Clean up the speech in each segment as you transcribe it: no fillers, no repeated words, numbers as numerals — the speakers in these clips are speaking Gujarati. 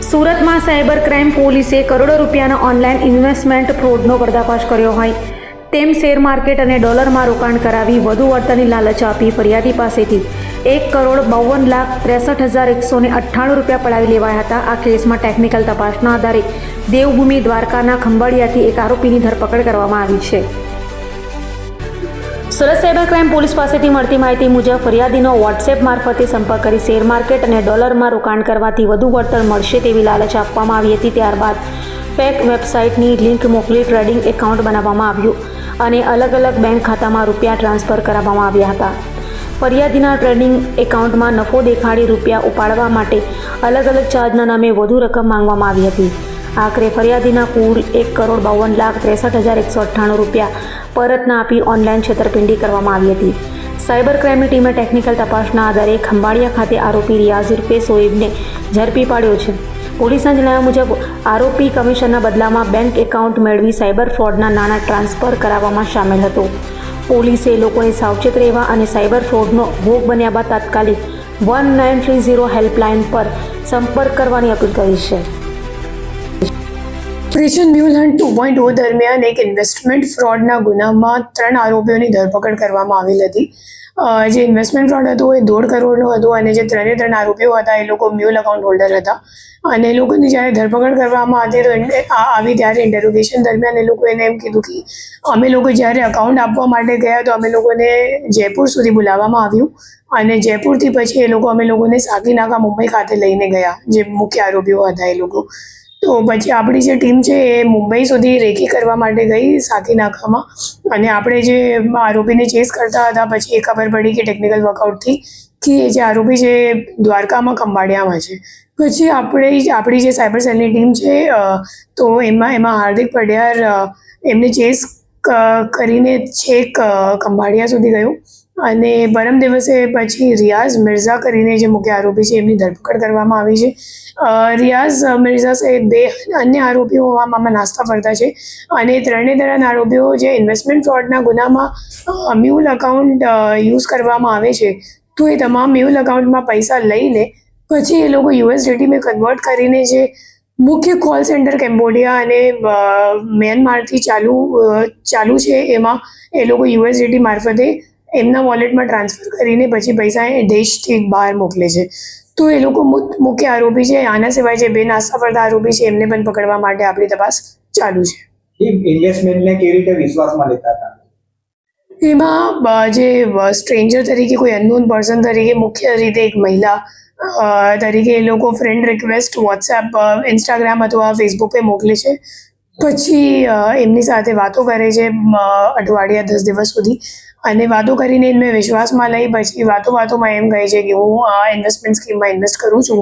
સુરતમાં સાયબર ક્રાઇમ પોલીસે કરોડો રૂપિયાના ઓનલાઈન ઇન્વેસ્ટમેન્ટ ફ્રોડનો પર્દાફાશ કર્યો હોય તેમ શેર માર્કેટ અને ડોલરમાં રોકાણ કરાવી વધુ વળતરની લાલચ આપી ફરિયાદી પાસેથી 1,52,63,198 રૂપિયા પડાવી લેવાયા હતા. આ કેસમાં ટેકનિકલ તપાસના આધારે દેવભૂમિ દ્વારકાના ખંભાળિયાથી એક આરોપીની ધરપકડ કરવામાં આવી છે. સુરત સાયબર ક્રાઇમ પોલીસ પાસેથી મળતી માહિતી મુજબ ફરિયાદીનો વોટ્સએપ મારફતે સંપર્ક કરી શેર માર્કેટ અને ડોલરમાં રોકાણ કરવાથી વધુ વળતર મળશે તેવી લાલચ આપવામાં આવી હતી. ત્યારબાદ ફેક વેબસાઇટની લિંક મોકલી ટ્રેડિંગ એકાઉન્ટ બનાવવામાં આવ્યું અને અલગ અલગ બેંક ખાતામાં રૂપિયા ટ્રાન્સફર કરાવવામાં આવ્યા હતા. ફરિયાદીના ટ્રેડિંગ એકાઉન્ટમાં નફો દેખાડી રૂપિયા ઉપાડવા માટે અલગ અલગ ચાર્જના નામે વધુ રકમ માંગવામાં આવી હતી. આખરે ફરિયાદીના કુલ 1,52,63,198 રૂપિયા પરત ના આપી ઓનલાઈન છેતરપિંડી કરવામાં આવી હતી. સાયબર ક્રાઇમની ટીમે ટેકનિકલ તપાસના આધારે ખંભાળિયા ખાતે આરોપી રિયાઝ ઉર્ફે શોએબને ઝડપી પાડ્યો છે. પોલીસના જણાવ્યા મુજબ આરોપી કમિશનના બદલામાં બેંક એકાઉન્ટ મેળવી સાયબર ફ્રોડના નાણાં ટ્રાન્સફર કરાવવામાં સામેલ હતો. પોલીસે લોકોને સાવચેત રહેવા અને સાયબર ફ્રોડનો ભોગ બન્યા બાદ તાત્કાલિક 1930 હેલ્પલાઇન પર સંપર્ક કરવાની અપીલ કરી છે. ઓપરેશન મ્યુલ હન્ટ 2.0 દરમિયાન એક ઇન્વેસ્ટમેન્ટ ફ્રોડના ગુનામાં 3 આરોપીઓની ધરપકડ કરવામાં આવેલ હતી. જે ઇન્વેસ્ટમેન્ટ ફ્રોડ હતો એ 1.5 કરોડનો હતો અને જે 3 આરોપીઓ હતા એ લોકો મ્યુલ એકાઉન્ટ હોલ્ડર હતા અને એ લોકોની જ્યારે ધરપકડ કરવામાં આવી ત્યારે ઇન્ટેરોગેશન દરમિયાન એ લોકો એને એમ કીધું કે અમે લોકો જ્યારે એકાઉન્ટ આપવા માટે ગયા તો અમે લોકોને જયપુર સુધી બોલાવવામાં આવ્યું અને જયપુરથી પછી અમે લોકોને સાકીનાકા મુંબઈ ખાતે લઈને ગયા જે મુખ્ય આરોપીઓ હતા એ લોકો. તો પછી આપણી જે ટીમ છે એ મુંબઈ સુધી રેકી કરવા માટે ગઈ સાકીનાકામાં અને આપણે જે આરોપીને ચેસ કરતા હતા પછી એ ખબર પડી કે ટેકનિકલ વર્કઆઉટથી કે એ જે આરોપી છે દ્વારકામાં ખંભાળિયામાં છે. પછી આપણી જે સાયબર સેલની ટીમ છે તો એમાં હાર્દિક પડિયાર એમને ચેસ કરીને છેક ખંભાળિયા સુધી ગયું અને પરમ દિવસે પછી રિયાઝ મિર્ઝા કરીને જે મુખ્ય આરોપી છે એમની ધરપકડ કરવામાં આવી છે. રિયાઝ મિર્ઝા સહિત 2 અન્ય આરોપીઓ આમાં નાસ્તા ફરતા છે અને 3 આરોપીઓ જે ઇન્વેસ્ટમેન્ટ ફ્રોડના ગુનામાં મ્યુલ એકાઉન્ટ યુઝ કરવામાં આવે છે તો એ તમામ મ્યુલ એકાઉન્ટમાં પૈસા લઈને પછી એ લોકો USDTમાં કન્વર્ટ કરીને જે મુખ્ય કોલ સેન્ટર કેમ્બોડિયા અને મ્યાનમારથી ચાલુ છે એમાં એ લોકો USDT મારફતે એમના વોલેટમાં ટ્રાન્સફર કરીને પછી પૈસા એ દેશથી બહાર મોકલે છે. તો એ લોકો મુખ્ય આરોપી છે. આના સિવાય જે 2 નાસ્તા ફરતા આરોપી છે એમને પણ પકડવા માટે આપણી તપાસ ચાલુ છે. ઇન્વેસ્ટમેન્ટને કેવી રીતે વિશ્વાસમાં લેતા હતા? એમાં જે સ્ટ્રેન્જર તરીકે કોઈ અનનોન પર્સન તરીકે મુખ્ય રીતે એક મહિલા તરીકે એ લોકો ફ્રેન્ડ રિક્વેસ્ટ વોટ્સએપ ઇન્સ્ટાગ્રામ અથવા ફેસબુક પર મોકલે છે. પછી એમની સાથે વાતો કરે છે અઠવાડિયા 10 દિવસ સુધી અને વાતો કરીને એમને વિશ્વાસમાં લઈ પછી વાતોમાં એમ કહે છે કે હું આ ઇન્વેસ્ટમેન્ટ સ્કીમમાં ઇન્વેસ્ટ કરું છું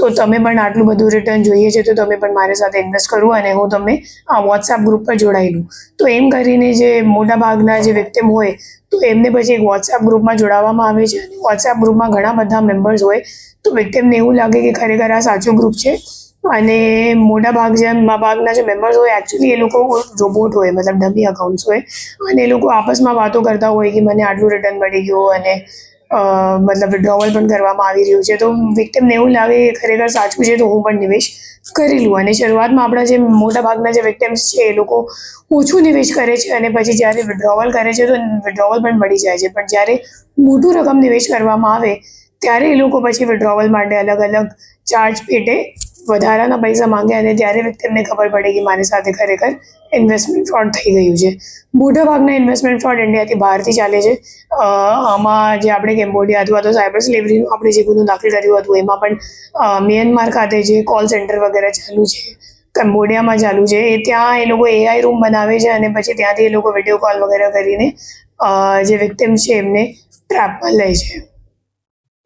તો તમે પણ આટલું બધું રિટર્ન જોઈએ છે તો તમે પણ મારી સાથે ઇન્વેસ્ટ કરું અને હું તમને આ વોટ્સએપ ગ્રુપ પર જોડાયેલું. તો એમ કરીને જે મોટાભાગના જે વિક્ટિમ હોય તો એમને પછી એક વોટ્સએપ ગ્રુપમાં જોડાવવામાં આવે છે અને વોટ્સએપ ગ્રુપમાં ઘણા બધા મેમ્બર્સ હોય તો વિક્ટિમને એવું લાગે કે ખરેખર આ સાચું ગ્રુપ છે અને મોટાભાગના જે મેમ્બર્સ હોય એકચ્યુઅલી એ લોકો રોબોટ હોય મતલબ ડમી અકાઉન્ટ્સ હોય અને એ લોકો આપસમાં વાતો કરતા હોય કે મને આટલું રિટર્ન મળી ગયું અને મતલબ વિડ્રોવલ પણ કરવામાં આવી રહ્યું છે. તો વિક્ટિમને એવું લાગે કે ખરેખર સાચું છે તો હું પણ નિવેશ કરી લઉં અને શરૂઆતમાં આપણા જે મોટાભાગના જે વિક્ટિમ્સ છે એ લોકો ઓછું નિવેશ કરે છે અને પછી જ્યારે વિડ્રોવલ કરે છે તો વિડ્રોવલ પણ મળી જાય છે. પણ જ્યારે મોટું રકમ નિવેશ કરવામાં આવે ત્યારે એ લોકો પછી વિડ્રોવલ માટે અલગ અલગ ચાર્જ પેટે વધારાના પૈસા માંગે અને ત્યારે વિક્ટિમને ખબર પડે કે મારી સાથે ખરેખર ઇન્વેસ્ટમેન્ટ ફ્રોડ થઈ ગયું છે. મોટાભાગના ઇન્વેસ્ટમેન્ટ ફ્રોડ ઇન્ડિયાથી બહારથી ચાલે છે. આમાં જે આપણે કેમ્બોડિયા અથવા તો સાયબર સ્લેવરીનું આપણે જે ગુનો દાખલ કર્યું હતું એમાં પણ મ્યાનમાર ખાતે જે કોલ સેન્ટર વગેરે ચાલુ છે કેમ્બોડિયામાં ચાલુ છે એ ત્યાં એ લોકો AI રૂમ બનાવે છે અને પછી ત્યાંથી એ લોકો વિડીયો કોલ વગેરે કરીને જે વિક્ટિમ છે એમને ટ્રેપમાં લે છે.